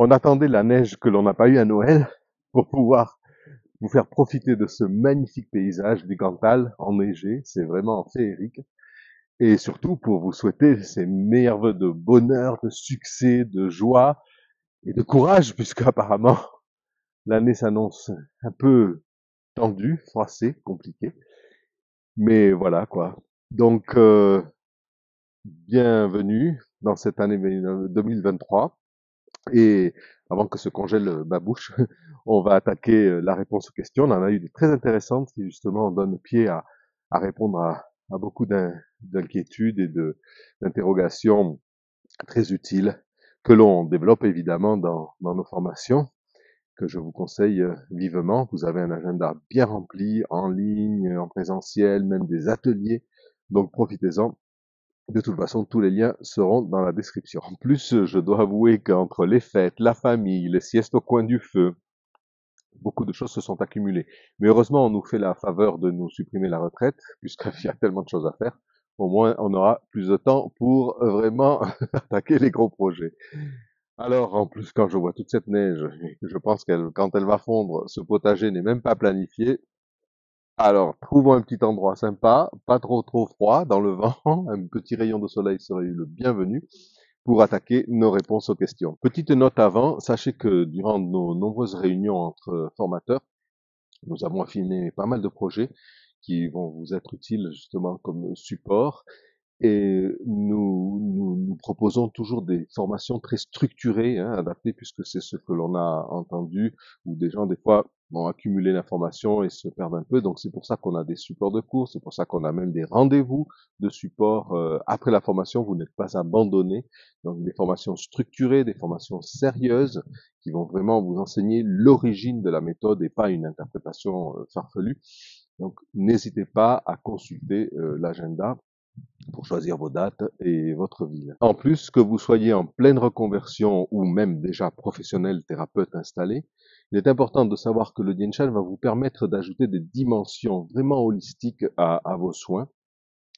On attendait la neige que l'on n'a pas eu à Noël pour pouvoir vous faire profiter de ce magnifique paysage du Cantal enneigé. C'est vraiment féerique. Et surtout pour vous souhaiter ces meilleurs vœux de bonheur, de succès, de joie et de courage, puisque apparemment l'année s'annonce un peu tendue, froissée, compliquée. Mais voilà quoi. Donc bienvenue dans cette année 2023. Et avant que se congèle ma bouche, on va attaquer la réponse aux questions. On en a eu des très intéressantes qui justement donnent pied à répondre à beaucoup d'inquiétudes et d'interrogations très utiles que l'on développe évidemment dans nos formations, que je vous conseille vivement. Vous avez un agenda bien rempli, en ligne, en présentiel, même des ateliers. Donc profitez-en. De toute façon, tous les liens seront dans la description. En plus, je dois avouer qu'entre les fêtes, la famille, les siestes au coin du feu, beaucoup de choses se sont accumulées. Mais heureusement, on nous fait la faveur de nous supprimer la retraite, puisqu'il y a tellement de choses à faire. Au moins, on aura plus de temps pour vraiment attaquer les gros projets. Alors, en plus, quand je vois toute cette neige, je pense qu'elle, quand elle va fondre, ce potager n'est même pas planifié. Alors, trouvons un petit endroit sympa, pas trop froid, dans le vent, un petit rayon de soleil serait le bienvenu pour attaquer nos réponses aux questions. Petite note avant, sachez que durant nos nombreuses réunions entre formateurs, nous avons affiné pas mal de projets qui vont vous être utiles justement comme support et nous proposons toujours des formations très structurées, hein, adaptées, puisque c'est ce que l'on a entendu, où des gens, des fois, vont accumuler l'information et se perdent un peu. Donc, c'est pour ça qu'on a des supports de cours, c'est pour ça qu'on a même des rendez-vous de support après la formation. Vous n'êtes pas abandonnés. Donc, des formations structurées, des formations sérieuses, qui vont vraiment vous enseigner l'origine de la méthode et pas une interprétation farfelue. Donc, n'hésitez pas à consulter l'agenda pour choisir vos dates et votre ville. En plus, que vous soyez en pleine reconversion ou même déjà professionnel thérapeute installé, il est important de savoir que le Dien Shan va vous permettre d'ajouter des dimensions vraiment holistiques à vos soins.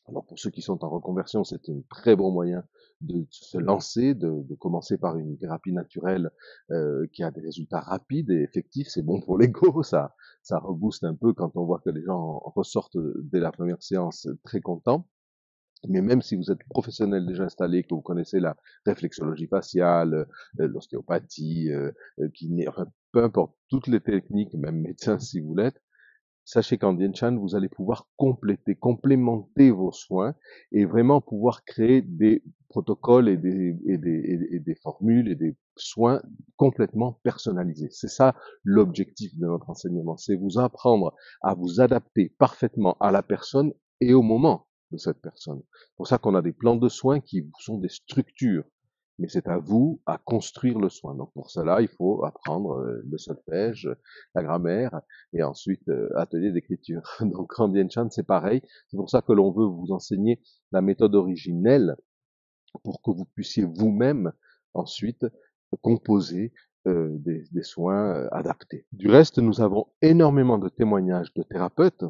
Alors pour ceux qui sont en reconversion, c'est un très bon moyen de se lancer, de commencer par une thérapie naturelle qui a des résultats rapides et effectifs. C'est bon pour l'ego, ça rebooste un peu quand on voit que les gens ressortent dès la première séance très contents. Mais même si vous êtes professionnel déjà installé, que vous connaissez la réflexologie faciale, l'ostéopathie, enfin, peu importe, toutes les techniques, même médecin si vous l'êtes, sachez qu'en Dien Shan, vous allez pouvoir complémenter vos soins et vraiment pouvoir créer des protocoles et des formules et des soins complètement personnalisés. C'est ça l'objectif de notre enseignement, c'est vous apprendre à vous adapter parfaitement à la personne et au moment de cette personne. C'est pour ça qu'on a des plans de soins qui sont des structures, mais c'est à vous à construire le soin. Donc pour cela, il faut apprendre le solfège, la grammaire, et ensuite atelier d'écriture. Donc en Dien Shan, c'est pareil. C'est pour ça que l'on veut vous enseigner la méthode originelle pour que vous puissiez vous-même ensuite composer des soins adaptés. Du reste, nous avons énormément de témoignages de thérapeutes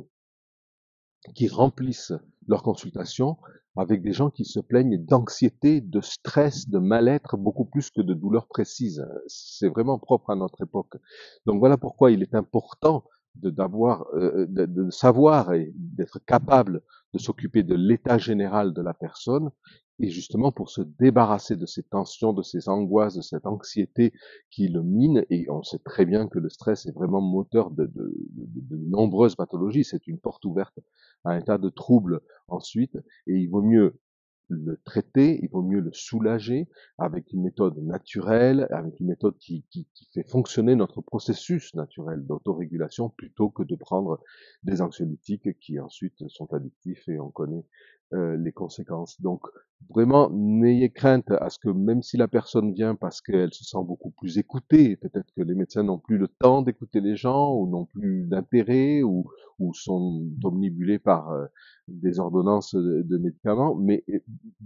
qui remplissent leurs consultations avec des gens qui se plaignent d'anxiété, de stress, de mal-être, beaucoup plus que de douleurs précises. C'est vraiment propre à notre époque. Donc voilà pourquoi il est important de savoir et d'être capable de s'occuper de l'état général de la personne et justement pour se débarrasser de ces tensions, de ces angoisses, de cette anxiété qui le mine. Et on sait très bien que le stress est vraiment moteur de nombreuses pathologies. C'est une porte ouverte à un tas de troubles ensuite, et il vaut mieux le traiter, il vaut mieux le soulager avec une méthode naturelle, avec une méthode qui fait fonctionner notre processus naturel d'autorégulation plutôt que de prendre des anxiolytiques qui ensuite sont addictifs et on connaît les conséquences. Donc vraiment, n'ayez crainte à ce que même si la personne vient parce qu'elle se sent beaucoup plus écoutée, peut-être que les médecins n'ont plus le temps d'écouter les gens ou n'ont plus d'intérêt ou sont omnibulés par des ordonnances de médicaments, mais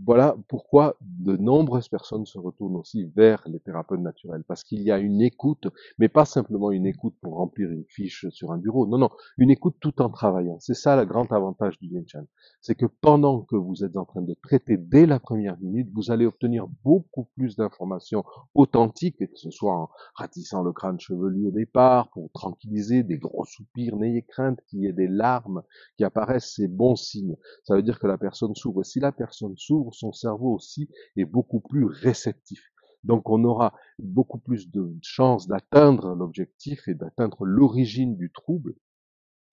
voilà pourquoi de nombreuses personnes se retournent aussi vers les thérapeutes naturels, parce qu'il y a une écoute, mais pas simplement une écoute pour remplir une fiche sur un bureau, non, non, une écoute tout en travaillant. C'est ça le grand avantage du Dien Shan. c'est que pendant que vous êtes en train de traiter dès la première minute, vous allez obtenir beaucoup plus d'informations authentiques, que ce soit en ratissant le crâne chevelu au départ, pour tranquilliser, des gros soupirs, n'ayez crainte qu'il y ait des larmes qui apparaissent, c'est bon signe. Ça veut dire que la personne s'ouvre. Si la personne s'ouvre, son cerveau aussi est beaucoup plus réceptif. Donc on aura beaucoup plus de chances d'atteindre l'objectif et d'atteindre l'origine du trouble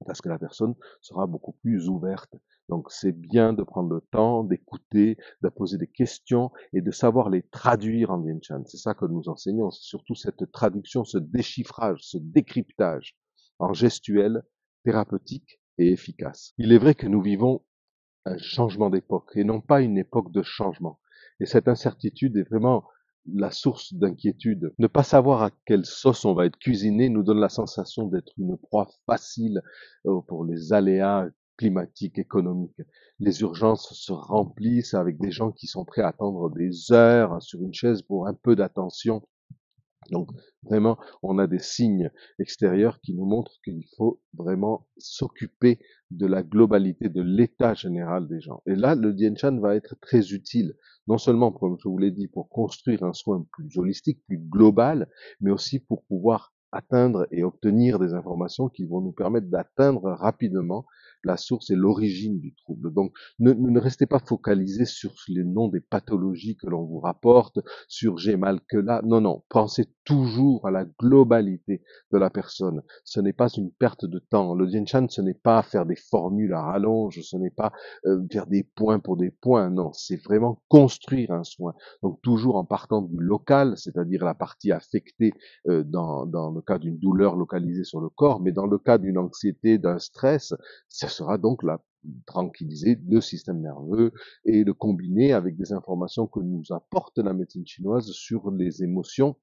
parce que la personne sera beaucoup plus ouverte. Donc c'est bien de prendre le temps d'écouter, de poser des questions et de savoir les traduire en Vientiane. C'est ça que nous enseignons, c'est surtout cette traduction, ce déchiffrage, ce décryptage en gestuel, thérapeutique et efficace. Il est vrai que nous vivons un changement d'époque et non pas une époque de changement. Et cette incertitude est vraiment la source d'inquiétude. Ne pas savoir à quelle sauce on va être cuisiné nous donne la sensation d'être une proie facile pour les aléas climatiques, économiques. Les urgences se remplissent avec des gens qui sont prêts à attendre des heures sur une chaise pour un peu d'attention. Donc vraiment, on a des signes extérieurs qui nous montrent qu'il faut vraiment s'occuper de la globalité, de l'état général des gens. Et là, le Dien Shan va être très utile, non seulement, comme je vous l'ai dit, pour construire un soin plus holistique, plus global, mais aussi pour pouvoir atteindre et obtenir des informations qui vont nous permettre d'atteindre rapidement la source et l'origine du trouble. Donc, ne restez pas focalisés sur les noms des pathologies que l'on vous rapporte, sur j'ai mal que là. Non, non, pensez toujours à la globalité de la personne. Ce n'est pas une perte de temps. Le Dien Shan, ce n'est pas faire des formules à rallonge, ce n'est pas faire des points pour des points. Non, c'est vraiment construire un soin. Donc toujours en partant du local, c'est-à-dire la partie affectée dans le cas d'une douleur localisée sur le corps, mais dans le cas d'une anxiété, d'un stress, ce sera donc la tranquilliser le système nerveux et le combiner avec des informations que nous apporte la médecine chinoise sur les émotions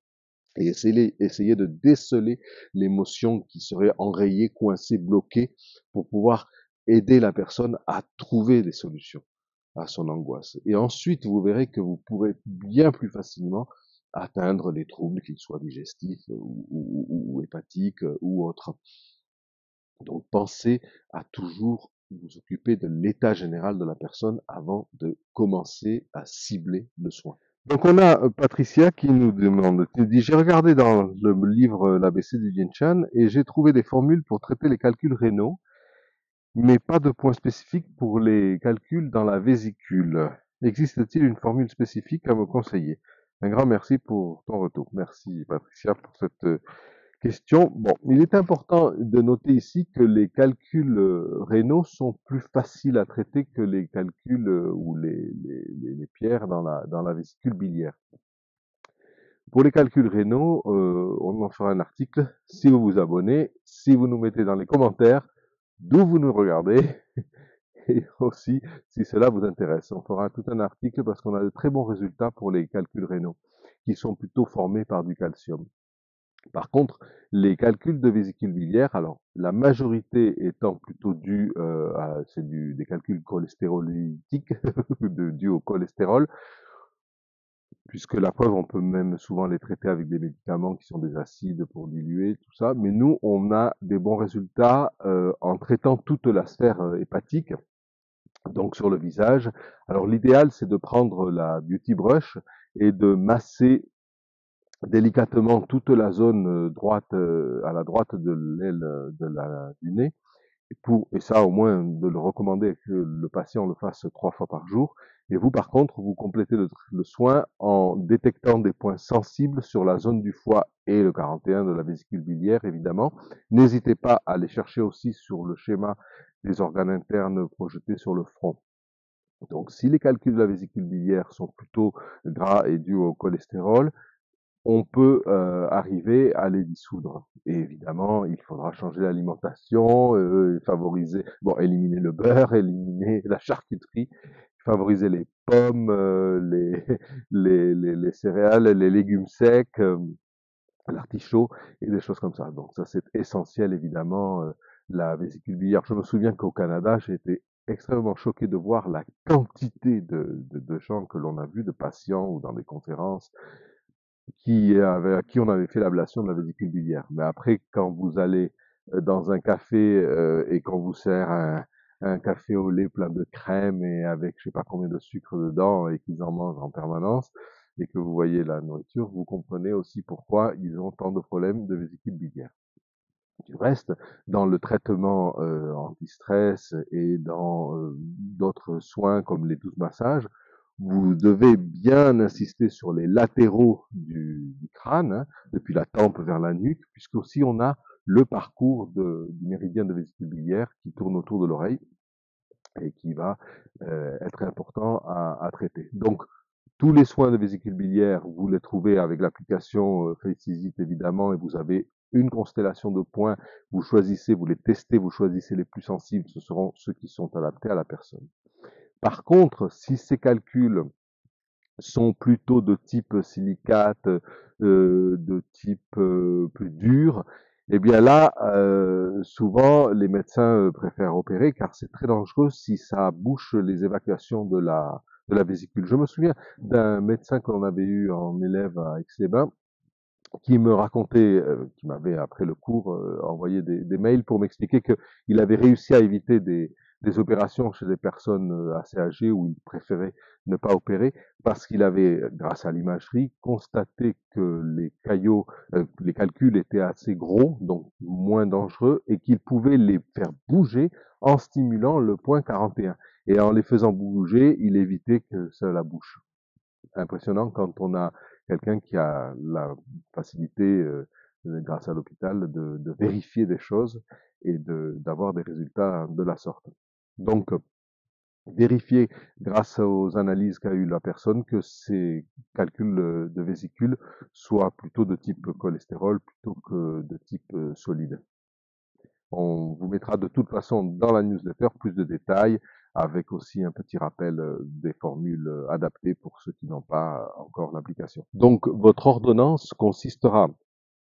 et essayer de déceler l'émotion qui serait enrayée, coincée, bloquée pour pouvoir aider la personne à trouver des solutions à son angoisse. Et ensuite, vous verrez que vous pourrez bien plus facilement atteindre les troubles, qu'ils soient digestifs ou hépatiques ou autres. Donc pensez à toujours vous occuper de l'état général de la personne avant de commencer à cibler le soin. Donc on a Patricia qui nous demande, qui nous dit, j'ai regardé dans le livre l'ABC du Yin Shan et j'ai trouvé des formules pour traiter les calculs rénaux, mais pas de points spécifiques pour les calculs dans la vésicule. Existe-t-il une formule spécifique à me conseiller? Un grand merci pour ton retour. Merci Patricia pour cette question. Bon, il est important de noter ici que les calculs rénaux sont plus faciles à traiter que les calculs ou les pierres dans la vésicule biliaire. Pour les calculs rénaux, on en fera un article si vous vous abonnez, si vous nous mettez dans les commentaires d'où vous nous regardez et aussi si cela vous intéresse. On fera tout un article parce qu'on a de très bons résultats pour les calculs rénaux qui sont plutôt formés par du calcium. Par contre, les calculs de vésicule biliaire, alors la majorité étant plutôt due à des calculs cholestérolytiques dus au cholestérol, puisque la preuve, on peut même souvent les traiter avec des médicaments qui sont des acides pour diluer tout ça. Mais nous, on a des bons résultats en traitant toute la sphère hépatique, donc sur le visage. Alors l'idéal, c'est de prendre la Beauty Brush et de masser délicatement toute la zone droite à la droite de l'aile du nez et ça au moins de le recommander que le patient le fasse 3 fois par jour. Et vous par contre, vous complétez le soin en détectant des points sensibles sur la zone du foie et le 41 de la vésicule biliaire évidemment. N'hésitez pas à les chercher aussi sur le schéma des organes internes projetés sur le front. Donc si les calculs de la vésicule biliaire sont plutôt gras et dus au cholestérol, on peut arriver à les dissoudre. Et évidemment, il faudra changer l'alimentation, favoriser, bon, éliminer le beurre, éliminer la charcuterie, favoriser les pommes, les céréales, les légumes secs, l'artichaut et des choses comme ça. Donc ça, c'est essentiel, évidemment, la vésicule biliaire. Je me souviens qu'au Canada, j'ai été extrêmement choqué de voir la quantité de gens que l'on a vus, de patients ou dans des conférences, à qui on avait fait l'ablation de la vésicule biliaire. Mais après, quand vous allez dans un café et qu'on vous sert un café au lait plein de crème et avec je sais pas combien de sucre dedans et qu'ils en mangent en permanence et que vous voyez la nourriture, vous comprenez aussi pourquoi ils ont tant de problèmes de vésicule biliaire. Du reste, dans le traitement anti-stress et dans d'autres soins comme les 12 massages, vous devez bien insister sur les latéraux du crâne, hein, depuis la tempe vers la nuque, puisque aussi on a le parcours du méridien de vésicule biliaire qui tourne autour de l'oreille et qui va être important à traiter. Donc, tous les soins de vésicule biliaire, vous les trouvez avec l'application Facevisit évidemment, et vous avez une constellation de points. Vous choisissez, vous les testez, vous choisissez les plus sensibles. Ce seront ceux qui sont adaptés à la personne. Par contre, si ces calculs sont plutôt de type silicate, de type plus dur, eh bien là, souvent les médecins préfèrent opérer car c'est très dangereux si ça bouche les évacuations de la vésicule. Je me souviens d'un médecin qu'on avait eu en élève à Aix-les-Bains qui me racontait, qui m'avait après le cours envoyé des mails pour m'expliquer qu'il avait réussi à éviter des opérations chez des personnes assez âgées où il préférait ne pas opérer parce qu'il avait, grâce à l'imagerie, constaté que les calculs étaient assez gros, donc moins dangereux, et qu'il pouvait les faire bouger en stimulant le point 41. Et en les faisant bouger, il évitait que ça la bouche. Impressionnant quand on a quelqu'un qui a la facilité, grâce à l'hôpital, de vérifier des choses et d'avoir des résultats de la sorte. Donc, vérifier grâce aux analyses qu'a eu la personne que ces calculs de vésicule soient plutôt de type cholestérol plutôt que de type solide. On vous mettra de toute façon dans la newsletter plus de détails avec aussi un petit rappel des formules adaptées pour ceux qui n'ont pas encore l'application. Donc, votre ordonnance consistera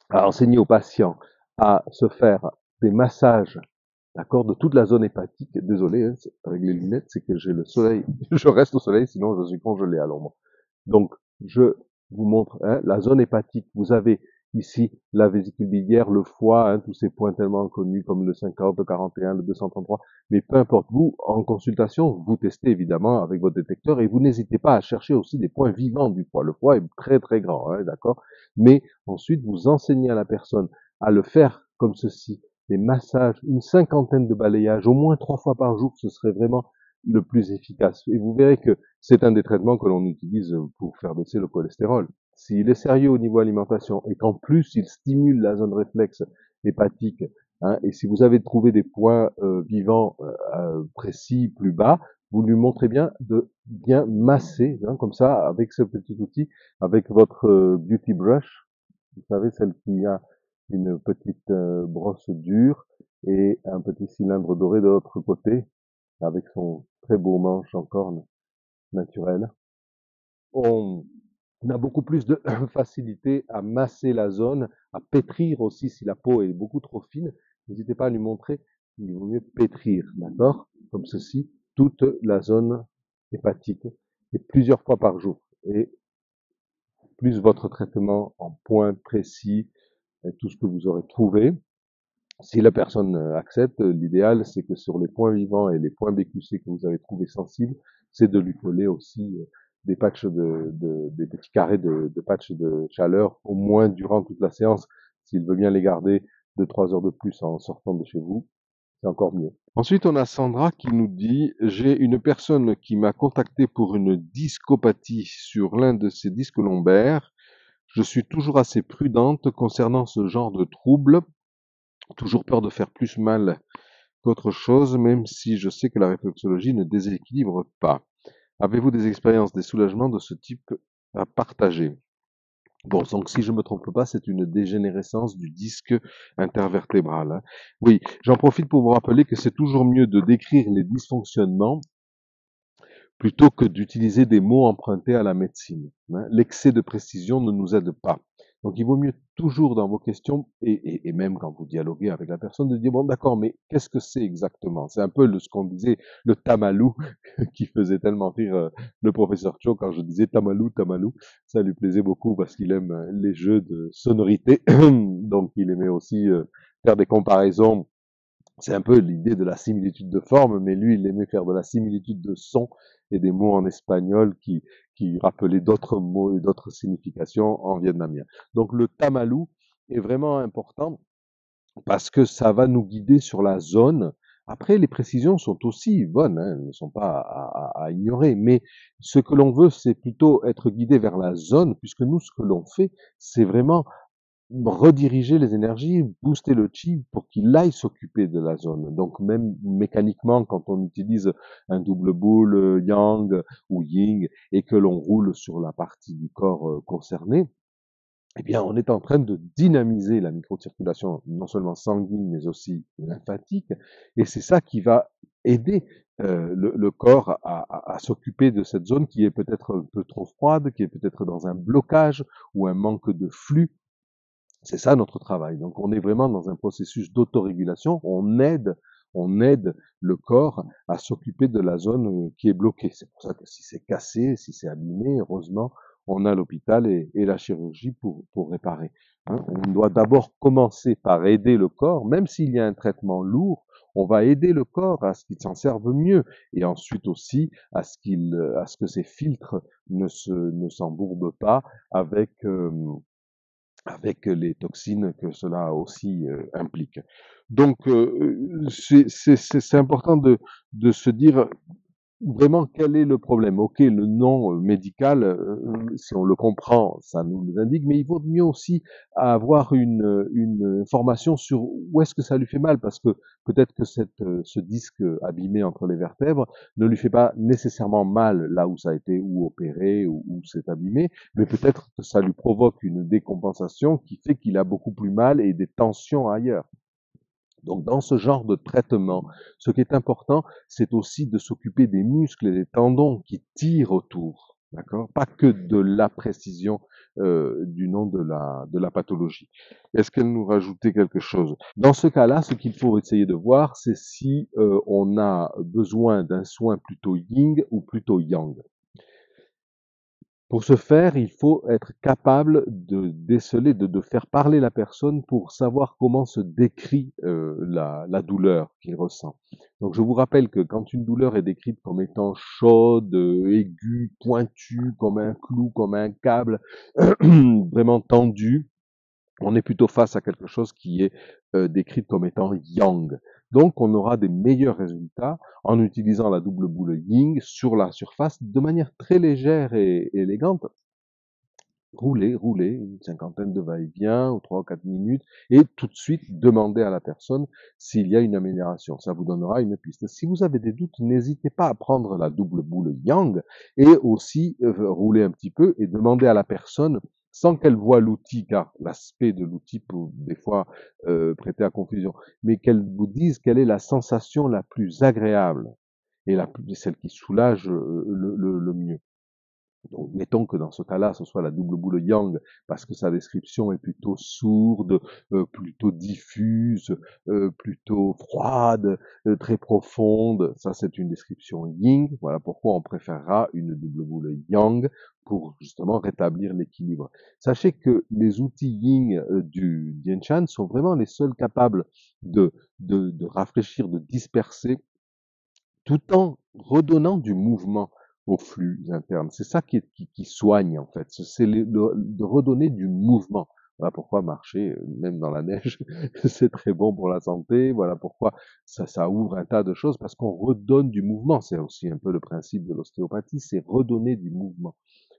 à enseigner aux patients à se faire des massages, d'accord, de toute la zone hépatique. Désolé, hein, avec les lunettes, c'est que j'ai le soleil, je reste au soleil, sinon je suis congelé à l'ombre. Donc, je vous montre hein, la zone hépatique. Vous avez ici la vésicule biliaire, le foie, hein, tous ces points tellement connus comme le 50, le 41, le 233. Mais peu importe, vous, en consultation, vous testez évidemment avec votre détecteur et vous n'hésitez pas à chercher aussi des points vivants du foie. Le foie est très très grand, hein, d'accord. Mais ensuite, vous enseignez à la personne à le faire comme ceci, des massages, une cinquantaine de balayages, au moins 3 fois par jour, ce serait vraiment le plus efficace. Et vous verrez que c'est un des traitements que l'on utilise pour faire baisser le cholestérol. S'il est sérieux au niveau alimentation et qu'en plus il stimule la zone réflexe hépatique, hein, et si vous avez trouvé des points vivants précis plus bas, vous lui montrez bien de bien masser, hein, comme ça, avec ce petit outil, avec votre beauty brush, vous savez, celle qui a une petite brosse dure et un petit cylindre doré de l'autre côté, avec son très beau manche en corne naturel. On a beaucoup plus de facilité à masser la zone, à pétrir aussi si la peau est beaucoup trop fine. N'hésitez pas à lui montrer, il vaut mieux pétrir, d'accord? Comme ceci, toute la zone hépatique, et plusieurs fois par jour. Et plus votre traitement en points précis, et tout ce que vous aurez trouvé. Si la personne accepte, l'idéal, c'est que sur les points vivants et les points BQC que vous avez trouvés sensibles, c'est de lui coller aussi des patchs des petits carrés de patchs de chaleur, au moins durant toute la séance. S'il veut bien les garder 2-3 heures de plus en sortant de chez vous, c'est encore mieux. Ensuite, on a Sandra qui nous dit: j'ai une personne qui m'a contacté pour une discopathie sur l'un de ses disques lombaires. Je suis toujours assez prudente concernant ce genre de trouble. Toujours peur de faire plus mal qu'autre chose, même si je sais que la réflexologie ne déséquilibre pas. Avez-vous des expériences, des soulagements de ce type à partager? Bon, donc si je me trompe pas, c'est une dégénérescence du disque intervertébral, hein. Oui, j'en profite pour vous rappeler que c'est toujours mieux de décrire les dysfonctionnements plutôt que d'utiliser des mots empruntés à la médecine, hein. L'excès de précision ne nous aide pas. Donc il vaut mieux toujours dans vos questions, et même quand vous dialoguez avec la personne, de dire, bon d'accord, mais qu'est-ce que c'est exactement? C'est un peu ce qu'on disait, le tamalou, qui faisait tellement rire le professeur Cho quand je disais tamalou, tamalou. Ça lui plaisait beaucoup parce qu'il aime les jeux de sonorité. Donc il aimait aussi faire des comparaisons C'est un peu l'idée de la similitude de forme, mais lui, il aimait faire de la similitude de son et des mots en espagnol qui rappelaient d'autres mots et d'autres significations en vietnamien. Donc le tamalou est vraiment important parce que ça va nous guider sur la zone. Après, les précisions sont aussi bonnes, hein, elles ne sont pas à ignorer, mais ce que l'on veut, c'est plutôt être guidé vers la zone, puisque nous, ce que l'on fait, c'est vraiment rediriger les énergies, booster le chi pour qu'il aille s'occuper de la zone. Donc même mécaniquement, quand on utilise un double boule yang ou yin et que l'on roule sur la partie du corps concernée, eh bien, on est en train de dynamiser la microcirculation, non seulement sanguine, mais aussi lymphatique, et c'est ça qui va aider le corps à s'occuper de cette zone qui est peut-être un peu trop froide, qui est peut-être dans un blocage ou un manque de flux. C'est ça notre travail. Donc on est vraiment dans un processus d'autorégulation. On aide le corps à s'occuper de la zone qui est bloquée. C'est pour ça que si c'est cassé, si c'est abîmé, heureusement, on a l'hôpital et la chirurgie pour réparer. Hein. On doit d'abord commencer par aider le corps, même s'il y a un traitement lourd, on va aider le corps à ce qu'il s'en serve mieux et ensuite aussi à ce que ces filtres ne s'embourbent pas avec avec les toxines que cela aussi implique. Donc, c'est important de se dire vraiment quel est le problème. Ok, le nom médical, si on le comprend, ça nous l'indique, mais il vaut mieux aussi avoir une information sur où est-ce que ça lui fait mal, parce que peut-être que ce disque abîmé entre les vertèbres ne lui fait pas nécessairement mal là où ça a été ou opéré ou où c'est abîmé, mais peut-être que ça lui provoque une décompensation qui fait qu'il a beaucoup plus mal et des tensions ailleurs. Donc, dans ce genre de traitement, ce qui est important, c'est aussi de s'occuper des muscles et des tendons qui tirent autour, d'accord? Pas que de la précision du nom de la pathologie. Est-ce qu'elle nous rajoutait quelque chose? Dans ce cas-là, ce qu'il faut essayer de voir, c'est si on a besoin d'un soin plutôt yin ou plutôt yang. Pour ce faire, il faut être capable de déceler, de faire parler la personne pour savoir comment se décrit la douleur qu'il ressent. Donc je vous rappelle que quand une douleur est décrite comme étant chaude, aiguë, pointue, comme un clou, comme un câble, vraiment tendu, on est plutôt face à quelque chose qui est décrit comme étant yang. Donc, on aura des meilleurs résultats en utilisant la double boule yin sur la surface de manière très légère et élégante. Rouler une cinquantaine de va-et-vient ou 3 ou 4 minutes et tout de suite demander à la personne s'il y a une amélioration. Ça vous donnera une piste. Si vous avez des doutes, n'hésitez pas à prendre la double boule yang et aussi rouler un petit peu et demander à la personne sans qu'elle voie l'outil, car l'aspect de l'outil peut des fois prêter à confusion, mais qu'elle vous dise quelle est la sensation la plus agréable et celle qui soulage le mieux. Donc, mettons que dans ce cas-là, ce soit la double boule yang, parce que sa description est plutôt sourde, plutôt diffuse, plutôt froide, très profonde. Ça, c'est une description yin. Voilà pourquoi on préférera une double boule yang pour justement rétablir l'équilibre. Sachez que les outils yin du Dian Shan sont vraiment les seuls capables de rafraîchir, de disperser tout en redonnant du mouvement au flux interne. C'est ça qui soigne en fait, c'est de redonner du mouvement. Voilà pourquoi marcher, même dans la neige, c'est très bon pour la santé. Voilà pourquoi ça ouvre un tas de choses, parce qu'on redonne du mouvement. C'est aussi un peu le principe de l'ostéopathie, c'est redonner du mouvement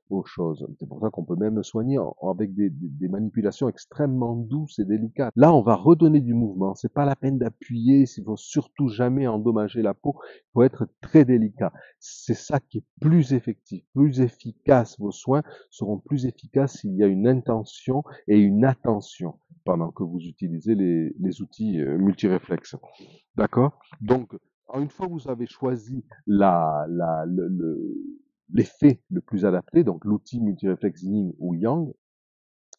aux choses. C'est pour ça qu'on peut même soigner avec des manipulations extrêmement douces et délicates. Là, on va redonner du mouvement. C'est pas la peine d'appuyer. Il faut surtout jamais endommager la peau. Il faut être très délicat. C'est ça qui est plus effectif, plus efficace. Vos soins seront plus efficaces s'il y a une intention et une attention pendant que vous utilisez les outils multiréflexes. D'accord? Donc, une fois que vous avez choisi l'effet le plus adapté, donc l'outil multiréflexe yin ou yang,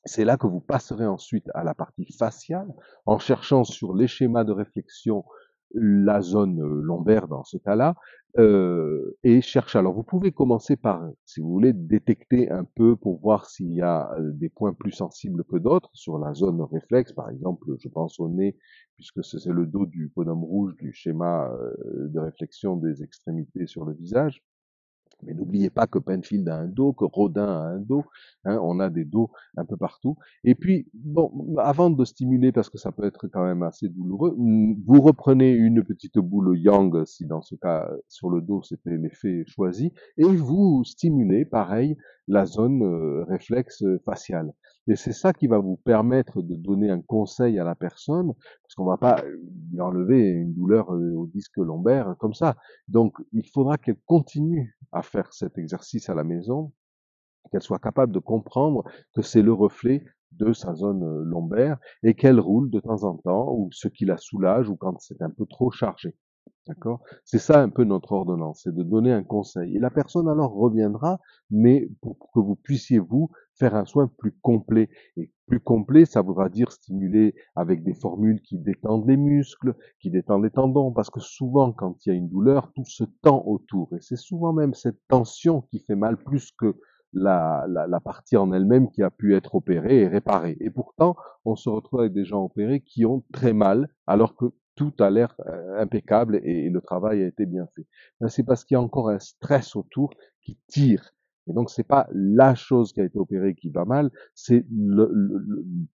c'est là que vous passerez ensuite à la partie faciale en cherchant sur les schémas de réflexion la zone lombaire dans ce cas-là, et cherche. Alors vous pouvez commencer par, si vous voulez, détecter un peu pour voir s'il y a des points plus sensibles que d'autres sur la zone réflexe, par exemple, je pense au nez, puisque c'est le dos du bonhomme rouge du schéma de réflexion des extrémités sur le visage. Mais n'oubliez pas que Penfield a un dos, que Rodin a un dos, hein, on a des dos un peu partout. Et puis, bon, avant de stimuler, parce que ça peut être quand même assez douloureux, vous reprenez une petite boule Yang, si dans ce cas, sur le dos, c'était l'effet choisi, et vous stimulez, pareil, la zone réflexe faciale. Et c'est ça qui va vous permettre de donner un conseil à la personne, parce qu'on va pas lui enlever une douleur au disque lombaire comme ça. Donc, il faudra qu'elle continue à faire cet exercice à la maison, qu'elle soit capable de comprendre que c'est le reflet de sa zone lombaire et qu'elle roule de temps en temps, ou ce qui la soulage, ou quand c'est un peu trop chargé. D'accord? C'est ça un peu notre ordonnance, c'est de donner un conseil. Et la personne alors reviendra, mais pour que vous puissiez, vous, faire un soin plus complet. Et plus complet, ça voudra dire stimuler avec des formules qui détendent les muscles, qui détendent les tendons, parce que souvent, quand il y a une douleur, tout se tend autour. Et c'est souvent même cette tension qui fait mal plus que la partie en elle-même qui a pu être opérée et réparée. Et pourtant, on se retrouve avec des gens opérés qui ont très mal, alors que tout a l'air impeccable et le travail a été bien fait. C'est parce qu'il y a encore un stress autour qui tire. Et donc c'est pas la chose qui a été opérée qui va mal, c'est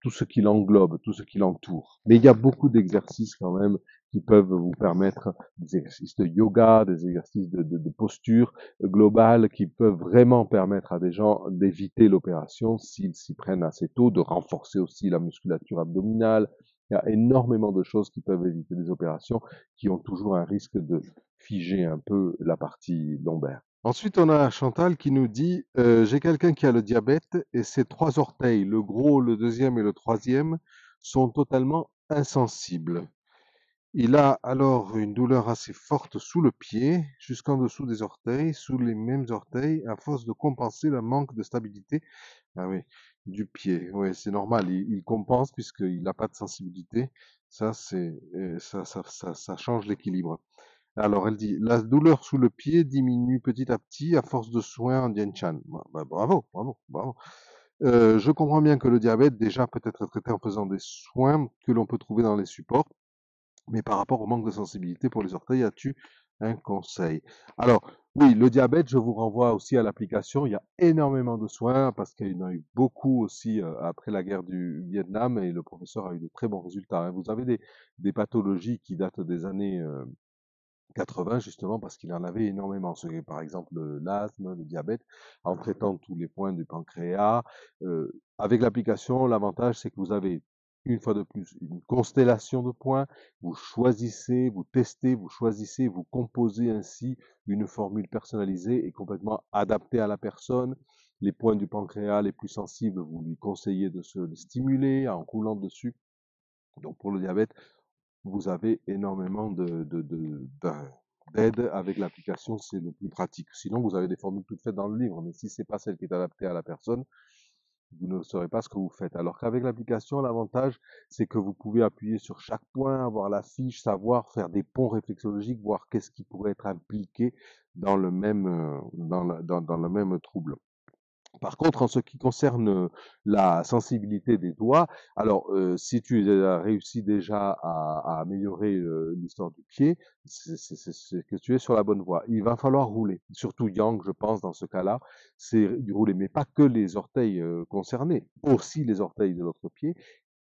tout ce qui l'englobe, tout ce qui l'entoure. Mais il y a beaucoup d'exercices quand même qui peuvent vous permettre, des exercices de yoga, des exercices de posture globale qui peuvent vraiment permettre à des gens d'éviter l'opération s'ils s'y prennent assez tôt, de renforcer aussi la musculature abdominale. Il y a énormément de choses qui peuvent éviter les opérations, qui ont toujours un risque de figer un peu la partie lombaire. Ensuite, on a Chantal qui nous dit j'ai quelqu'un qui a le diabète et ses trois orteils, le gros, le deuxième et le troisième, sont totalement insensibles. Il a alors une douleur assez forte sous le pied, jusqu'en dessous des orteils, sous les mêmes orteils, à force de compenser le manque de stabilité. Ah oui, du pied. Oui, c'est normal. Il compense puisqu'il n'a pas de sensibilité. Ça, ça change l'équilibre. Alors, elle dit, la douleur sous le pied diminue petit à petit à force de soins en Dien Chan. Bravo, bravo, bravo. Je comprends bien que le diabète déjà peut être traité en faisant des soins que l'on peut trouver dans les supports. Mais par rapport au manque de sensibilité pour les orteils, as-tu un conseil? Alors, oui, le diabète, je vous renvoie aussi à l'application. Il y a énormément de soins parce qu'il y en a eu beaucoup aussi après la guerre du Vietnam et le professeur a eu de très bons résultats, hein. Vous avez des pathologies qui datent des années 80 justement parce qu'il en avait énormément. Par exemple l'asthme, le diabète, en traitant tous les points du pancréas. Avec l'application, l'avantage c'est que vous avez une fois de plus une constellation de points. Vous choisissez, vous testez, vous choisissez, vous composez ainsi une formule personnalisée et complètement adaptée à la personne. Les points du pancréas les plus sensibles, vous lui conseillez de se stimuler en roulant dessus. Donc pour le diabète, vous avez énormément d'aide avec l'application, c'est le plus pratique. Sinon, vous avez des formules toutes faites dans le livre, mais si c'est pas celle qui est adaptée à la personne, vous ne saurez pas ce que vous faites. Alors qu'avec l'application, l'avantage, c'est que vous pouvez appuyer sur chaque point, avoir la fiche, savoir faire des ponts réflexologiques, voir qu'est-ce qui pourrait être impliqué dans le même, dans le même trouble. Par contre, en ce qui concerne la sensibilité des doigts, alors si tu as réussi déjà à améliorer l'histoire du pied, c'est que tu es sur la bonne voie. Il va falloir rouler, surtout Yang, je pense, dans ce cas-là, c'est du rouler, mais pas que les orteils concernés, aussi les orteils de l'autre pied,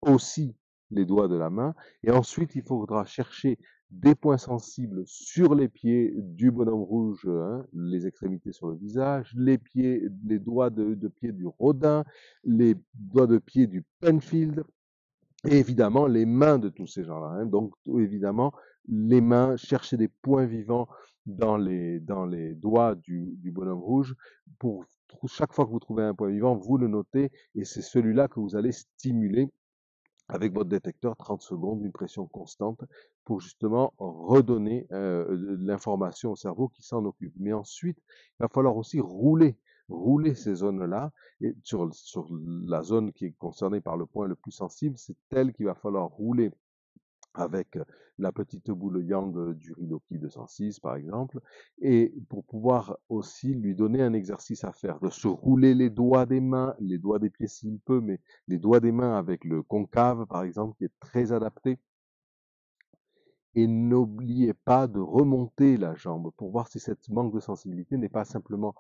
aussi les doigts de la main, et ensuite il faudra chercher des points sensibles sur les pieds du bonhomme rouge, hein, les extrémités sur le visage, les pieds, les doigts de pied du Rodin, les doigts de pied du Penfield, et évidemment les mains de tous ces gens-là, hein. Donc évidemment les mains, chercher des points vivants dans les doigts du bonhomme rouge. Pour chaque fois que vous trouvez un point vivant, vous le notez, et c'est celui-là que vous allez stimuler avec votre détecteur 30 secondes, une pression constante pour justement redonner l'information au cerveau qui s'en occupe. Mais ensuite, il va falloir aussi rouler ces zones-là. Et sur la zone qui est concernée par le point le plus sensible, c'est elle qu'il va falloir rouler avec la petite boule yang du Riloki 206 par exemple, et pour pouvoir aussi lui donner un exercice à faire, de se rouler les doigts des mains, les doigts des pieds s'il peut, mais les doigts des mains avec le concave par exemple, qui est très adapté. Et n'oubliez pas de remonter la jambe pour voir si cette manque de sensibilité n'est pas simplement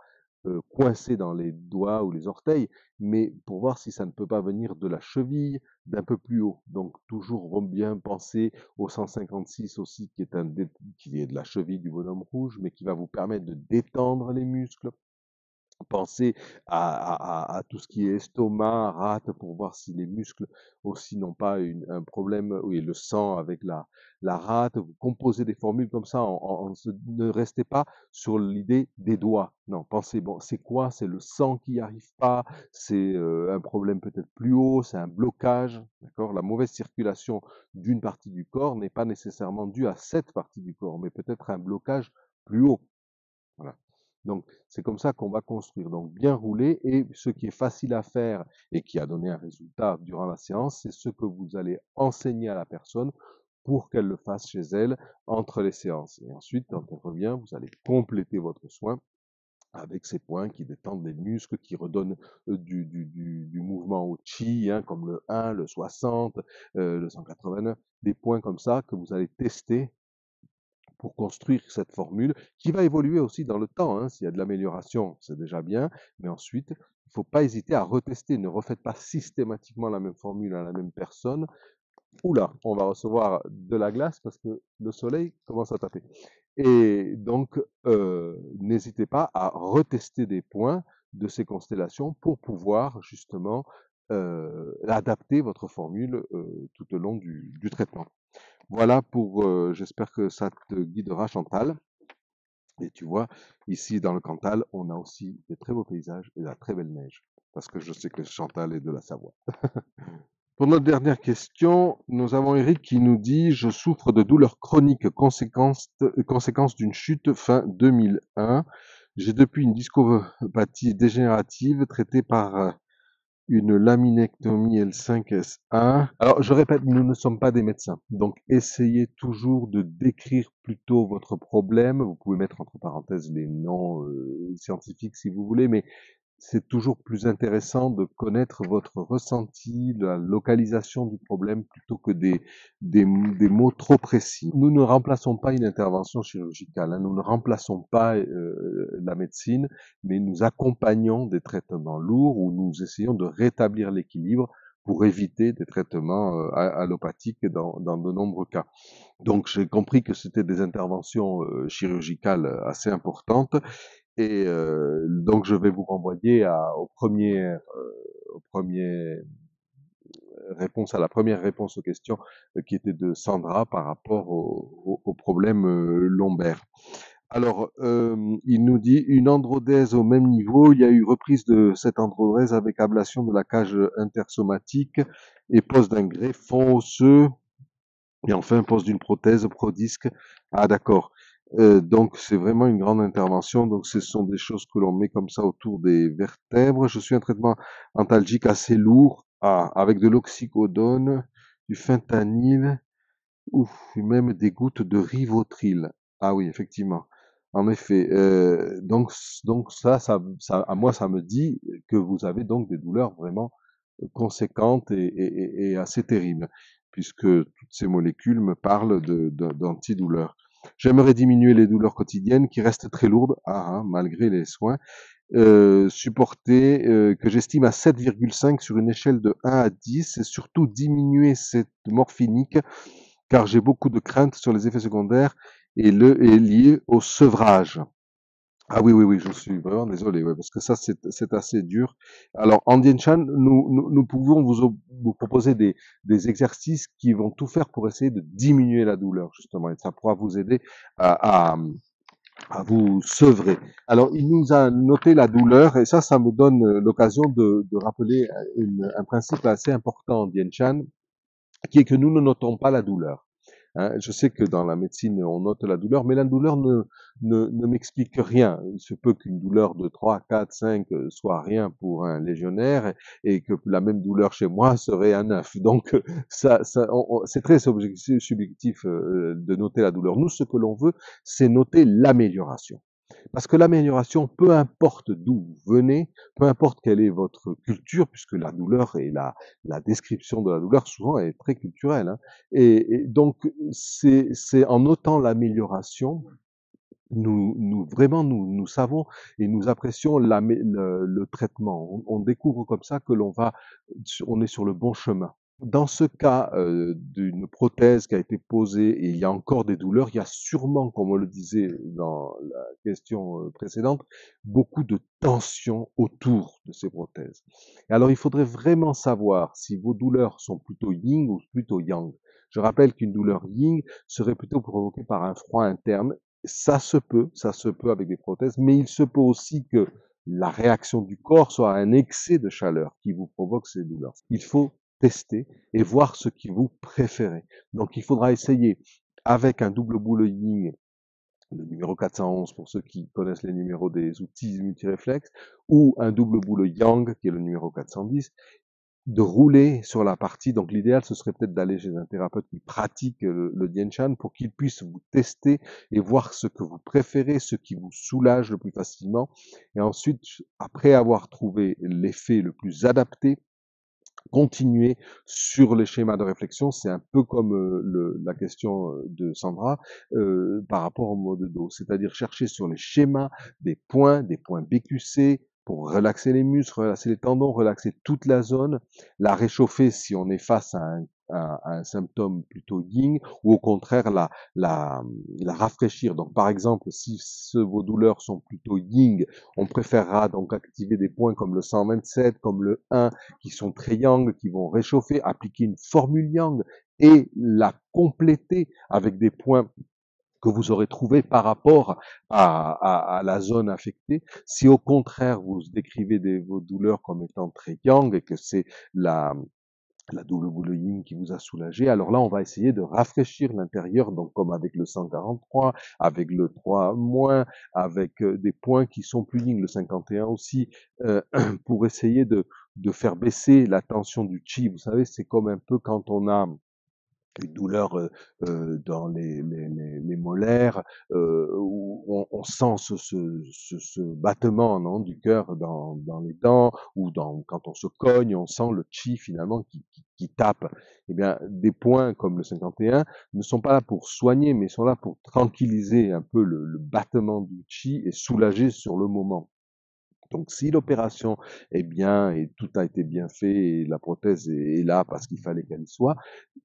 coincée dans les doigts ou les orteils, mais pour voir si ça ne peut pas venir de la cheville, d'un peu plus haut. Donc toujours bien penser au 156 aussi, qui est de la cheville du bonhomme rouge, mais qui va vous permettre de détendre les muscles. Pensez à tout ce qui est estomac, rate, pour voir si les muscles aussi n'ont pas un problème, oui, le sang avec la rate. Vous composez des formules comme ça, ne restez pas sur l'idée des doigts. Non, pensez, bon, c'est quoi? C'est le sang qui n'y arrive pas, c'est un problème peut-être plus haut, c'est un blocage, d'accord? La mauvaise circulation d'une partie du corps n'est pas nécessairement due à cette partie du corps, mais peut-être un blocage plus haut. Voilà. Donc, c'est comme ça qu'on va construire. Donc, bien rouler. Et ce qui est facile à faire et qui a donné un résultat durant la séance, c'est ce que vous allez enseigner à la personne pour qu'elle le fasse chez elle entre les séances. Et ensuite, quand elle revient, vous allez compléter votre soin avec ces points qui détendent les muscles, qui redonnent du mouvement au chi, hein, comme le 1, le 60, le 189, des points comme ça que vous allez tester pour construire cette formule qui va évoluer aussi dans le temps. Hein. S'il y a de l'amélioration, c'est déjà bien, mais ensuite, il ne faut pas hésiter à retester. Ne refaites pas systématiquement la même formule à la même personne. Oula, on va recevoir de la glace parce que le soleil commence à taper. Et donc, n'hésitez pas à retester des points de ces constellations pour pouvoir justement adapter votre formule tout au long du traitement. Voilà pour, j'espère que ça te guidera Chantal. Et tu vois, ici dans le Cantal, on a aussi des très beaux paysages et de la très belle neige. Parce que je sais que Chantal est de la Savoie. Pour notre dernière question, nous avons Eric qui nous dit: Je souffre de douleurs chroniques, conséquence d'une chute fin 2001. J'ai depuis une discopathie dégénérative traitée par une laminectomie L5S1. Alors, je répète, nous ne sommes pas des médecins. Donc, essayez toujours de décrire plutôt votre problème. Vous pouvez mettre entre parenthèses les noms scientifiques si vous voulez, mais c'est toujours plus intéressant de connaître votre ressenti, la localisation du problème plutôt que des mots trop précis. Nous ne remplaçons pas une intervention chirurgicale, hein, nous ne remplaçons pas la médecine, mais nous accompagnons des traitements lourds où nous essayons de rétablir l'équilibre pour éviter des traitements allopathiques dans de nombreux cas. Donc j'ai compris que c'était des interventions chirurgicales assez importantes et donc je vais vous renvoyer aux premières réponses, à la première réponse aux questions qui était de Sandra par rapport au problème lombaire. Alors, il nous dit une androdèse au même niveau. Il y a eu reprise de cette androdèse avec ablation de la cage intersomatique et pose d'un greffon osseux et enfin pose d'une prothèse prodisque. Ah d'accord. Donc c'est vraiment une grande intervention. Donc ce sont des choses que l'on met comme ça autour des vertèbres. Je suis un traitement antalgique assez lourd, avec de l'oxycodone, du fentanyl, ouf, même des gouttes de Rivotril. Ah oui, effectivement. En effet. Donc ça, à moi, ça me dit que vous avez donc des douleurs vraiment conséquentes et assez terribles, puisque toutes ces molécules me parlent d'antidouleurs. J'aimerais diminuer les douleurs quotidiennes qui restent très lourdes, malgré les soins, supporter, que j'estime à 7,5 sur une échelle de 1 à 10, et surtout diminuer cette morphinique car j'ai beaucoup de craintes sur les effets secondaires et le est lié au sevrage. Ah oui, oui, oui, je suis vraiment désolé, ouais, parce que ça, c'est assez dur. Alors, en Dien Chan, nous pouvons vous proposer des exercices qui vont tout faire pour essayer de diminuer la douleur, justement, et ça pourra vous aider à vous sevrer. Alors, il nous a noté la douleur, et ça me donne l'occasion de rappeler un principe assez important en Dien Chan, qui est que nous ne notons pas la douleur. hein. Je sais que dans la médecine, on note la douleur, mais la douleur ne m'explique rien. Il se peut qu'une douleur de 3, 4, 5 soit rien pour un légionnaire et que la même douleur chez moi serait un 9. Donc, c'est très subjectif de noter la douleur. Nous, ce que l'on veut, c'est noter l'amélioration. Parce que l'amélioration, peu importe d'où vous venez, peu importe quelle est votre culture, puisque la douleur et la description de la douleur souvent est très culturelle, hein. Et donc, c'est en notant l'amélioration, nous savons et nous apprécions le traitement. On découvre comme ça que on est sur le bon chemin. Dans ce cas d'une prothèse qui a été posée et il y a encore des douleurs, il y a sûrement, comme on le disait dans la question précédente, beaucoup de tension autour de ces prothèses. Et alors, il faudrait vraiment savoir si vos douleurs sont plutôt yin ou plutôt yang. Je rappelle qu'une douleur yin serait plutôt provoquée par un froid interne. Ça se peut avec des prothèses, mais il se peut aussi que la réaction du corps soit un excès de chaleur qui vous provoque ces douleurs. Il faut tester et voir ce que vous préférez. Donc, il faudra essayer avec un double boule yin, le numéro 411 pour ceux qui connaissent les numéros des outils multiréflexes, ou un double boule yang, qui est le numéro 410, de rouler sur la partie. Donc, l'idéal, ce serait peut-être d'aller chez un thérapeute qui pratique le Dian Shan pour qu'il puisse vous tester et voir ce que vous préférez, ce qui vous soulage le plus facilement. Et ensuite, après avoir trouvé l'effet le plus adapté, continuer sur les schémas de réflexion. C'est un peu comme la question de Sandra par rapport au mot de dos, c'est-à-dire chercher sur les schémas des points BQC pour relaxer les muscles, relaxer les tendons, relaxer toute la zone, la réchauffer si on est face à un symptôme plutôt yin, ou au contraire la rafraîchir. Donc par exemple, si vos douleurs sont plutôt yin, on préférera donc activer des points comme le 127, comme le 1, qui sont très yang, qui vont réchauffer, appliquer une formule yang et la compléter avec des points que vous aurez trouvés par rapport à la zone affectée. Si au contraire vous décrivez vos douleurs comme étant très yang et que c'est la double boule yin qui vous a soulagé, alors là, on va essayer de rafraîchir l'intérieur, donc comme avec le 143, avec le 3-, avec des points qui sont plus yin, le 51 aussi, pour essayer de faire baisser la tension du chi. Vous savez, c'est comme un peu quand on a une douleur dans les molaires, où on sent ce battement, non, du cœur dans les dents, ou quand on se cogne, on sent le chi finalement qui tape. Eh bien, des points comme le 51 ne sont pas là pour soigner, mais sont là pour tranquilliser un peu le battement du chi et soulager sur le moment. Donc, si l'opération est bien et tout a été bien fait et la prothèse est là parce qu'il fallait qu'elle y soit,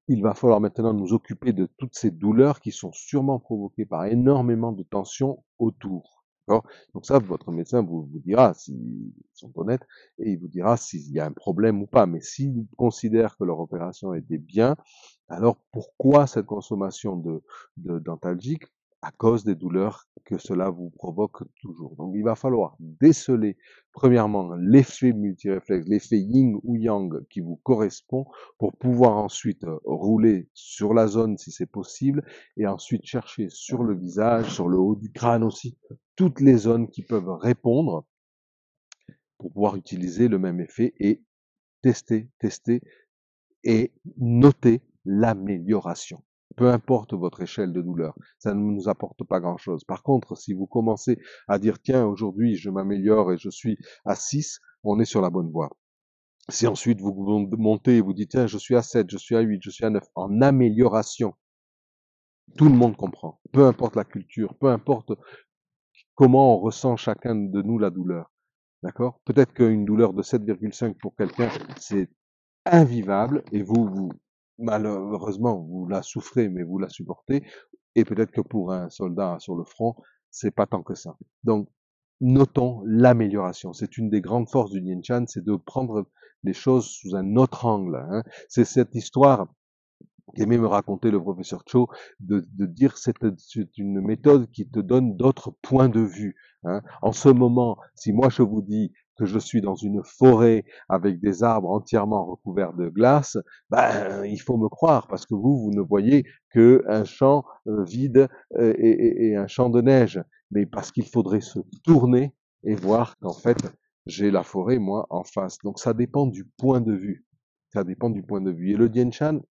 il va falloir maintenant nous occuper de toutes ces douleurs qui sont sûrement provoquées par énormément de tension autour. D'accord? Donc ça, votre médecin vous dira, s'ils sont honnêtes, et il vous dira s'il y a un problème ou pas. Mais s'il considère que leur opération était bien, alors pourquoi cette consommation de dentalgique? À cause des douleurs que cela vous provoque toujours. Donc il va falloir déceler premièrement l'effet multiréflexe, l'effet yin ou yang qui vous correspond, pour pouvoir ensuite rouler sur la zone si c'est possible, et ensuite chercher sur le visage, sur le haut du crâne aussi, toutes les zones qui peuvent répondre pour pouvoir utiliser le même effet et tester et noter l'amélioration. Peu importe votre échelle de douleur, ça ne nous apporte pas grand-chose. Par contre, si vous commencez à dire, tiens, aujourd'hui, je m'améliore et je suis à 6, on est sur la bonne voie. Si ensuite vous montez et vous dites, tiens, je suis à 7, je suis à 8, je suis à 9, en amélioration, tout le monde comprend. Peu importe la culture, peu importe comment on ressent chacun de nous la douleur. D'accord? Peut-être qu'une douleur de 7,5 pour quelqu'un, c'est invivable et malheureusement, vous la souffrez, mais vous la supportez. Et peut-être que pour un soldat sur le front, c'est pas tant que ça. Donc, notons l'amélioration. C'est une des grandes forces du Yin Shan, c'est de prendre les choses sous un autre angle, hein. C'est cette histoire qu'aimait me raconter le professeur Cho, de dire c'est une méthode qui te donne d'autres points de vue, hein. En ce moment, si moi je vous dis que je suis dans une forêt avec des arbres entièrement recouverts de glace, ben, il faut me croire parce que vous ne voyez que un champ vide et un champ de neige. Mais parce qu'il faudrait se tourner et voir qu'en fait, j'ai la forêt, moi, en face. Donc ça dépend du point de vue. Ça dépend du point de vue. Et le Dien Shan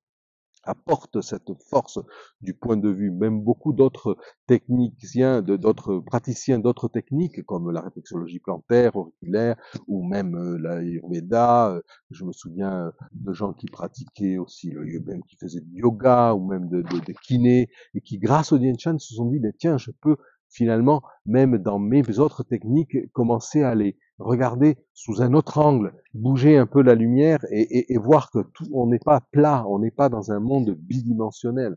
apporte cette force du point de vue. Même beaucoup d'autres techniciens, d'autres praticiens d'autres techniques, comme la réflexologie plantaire, auriculaire, ou même l'Ayurveda. Je me souviens de gens qui pratiquaient aussi, même qui faisaient du yoga, ou même de kiné, et qui, grâce au Dien Shan, se sont dit, mais tiens, je peux finalement, même dans mes autres techniques, commencer à les regarder sous un autre angle, bouger un peu la lumière et voir que tout, on n'est pas plat, on n'est pas dans un monde bidimensionnel,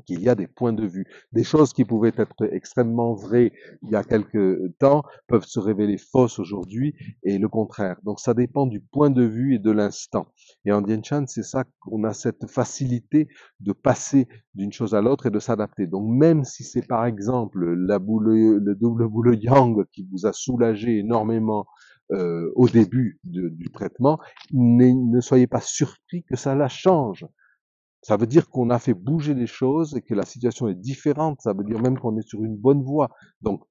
qu'il y a des points de vue. Des choses qui pouvaient être extrêmement vraies il y a quelques temps peuvent se révéler fausses aujourd'hui et le contraire. Donc ça dépend du point de vue et de l'instant. Et en Dien Shan, c'est ça qu'on a cette facilité de passer d'une chose à l'autre et de s'adapter. Donc même si c'est par exemple le double boule yang qui vous a soulagé énormément au début du traitement, ne soyez pas surpris que ça la change. Ça veut dire qu'on a fait bouger les choses et que la situation est différente. Ça veut dire même qu'on est sur une bonne voie. Donc,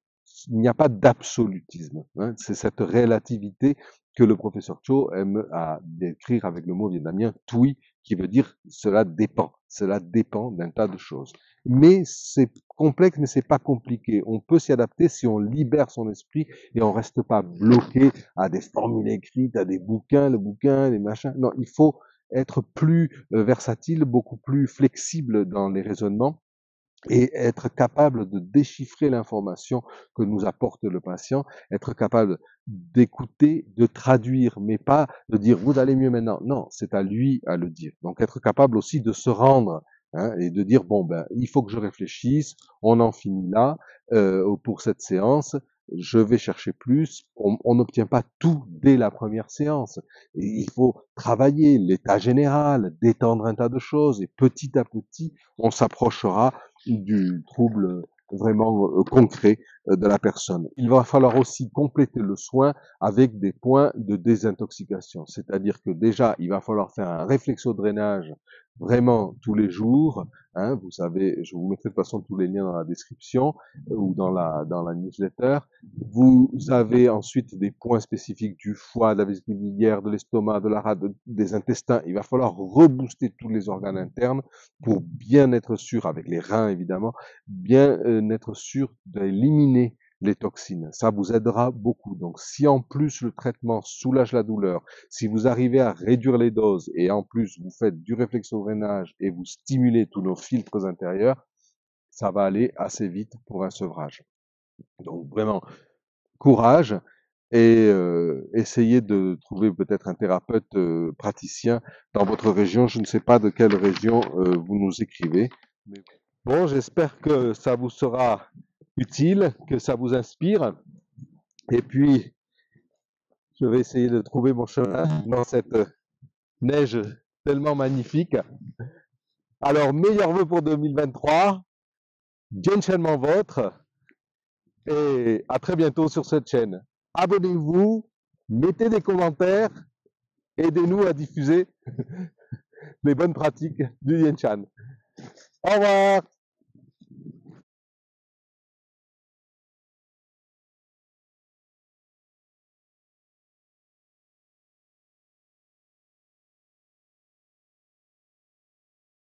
il n'y a pas d'absolutisme. Hein. C'est cette relativité que le professeur Cho aime à décrire avec le mot vietnamien tui, qui veut dire cela dépend. Cela dépend d'un tas de choses. Mais c'est complexe, mais c'est pas compliqué. On peut s'y adapter si on libère son esprit et on reste pas bloqué à des formules écrites, à des bouquins, le bouquin, les machins. Non, il faut être plus versatile, beaucoup plus flexible dans les raisonnements et être capable de déchiffrer l'information que nous apporte le patient, être capable d'écouter, de traduire, mais pas de dire vous allez mieux maintenant. Non, c'est à lui à le dire. Donc être capable aussi de se rendre et de dire bon ben il faut que je réfléchisse, on en finit là pour cette séance. Je vais chercher plus. On n'obtient pas tout dès la première séance. Et il faut travailler l'état général, détendre un tas de choses, et petit à petit, on s'approchera du trouble vraiment concret de la personne. Il va falloir aussi compléter le soin avec des points de désintoxication. C'est-à-dire que déjà, il va falloir faire un réflexodrainage vraiment tous les jours. Hein, vous savez, je vous mettrai de toute façon tous les liens dans la description ou dans la newsletter. Vous avez ensuite des points spécifiques du foie, de la vésicule biliaire, de l'estomac, de la rate, des intestins. Il va falloir rebooster tous les organes internes pour bien être sûr, avec les reins évidemment, bien être sûr d'éliminer les toxines. Ça vous aidera beaucoup. Donc si en plus le traitement soulage la douleur, si vous arrivez à réduire les doses et en plus vous faites du réflexodrainage et vous stimulez tous nos filtres intérieurs, ça va aller assez vite pour un sevrage. Donc vraiment, courage et essayez de trouver peut-être un thérapeute praticien dans votre région. Je ne sais pas de quelle région vous nous écrivez. Mais bon, j'espère que ça vous sera utile, que ça vous inspire. Et puis, je vais essayer de trouver mon chemin dans cette neige tellement magnifique. Alors, meilleurs vœux pour 2023. Dien Shan Man Vôtre. Et à très bientôt sur cette chaîne. Abonnez-vous, mettez des commentaires, aidez-nous à diffuser les bonnes pratiques du Dien Shan. Au revoir!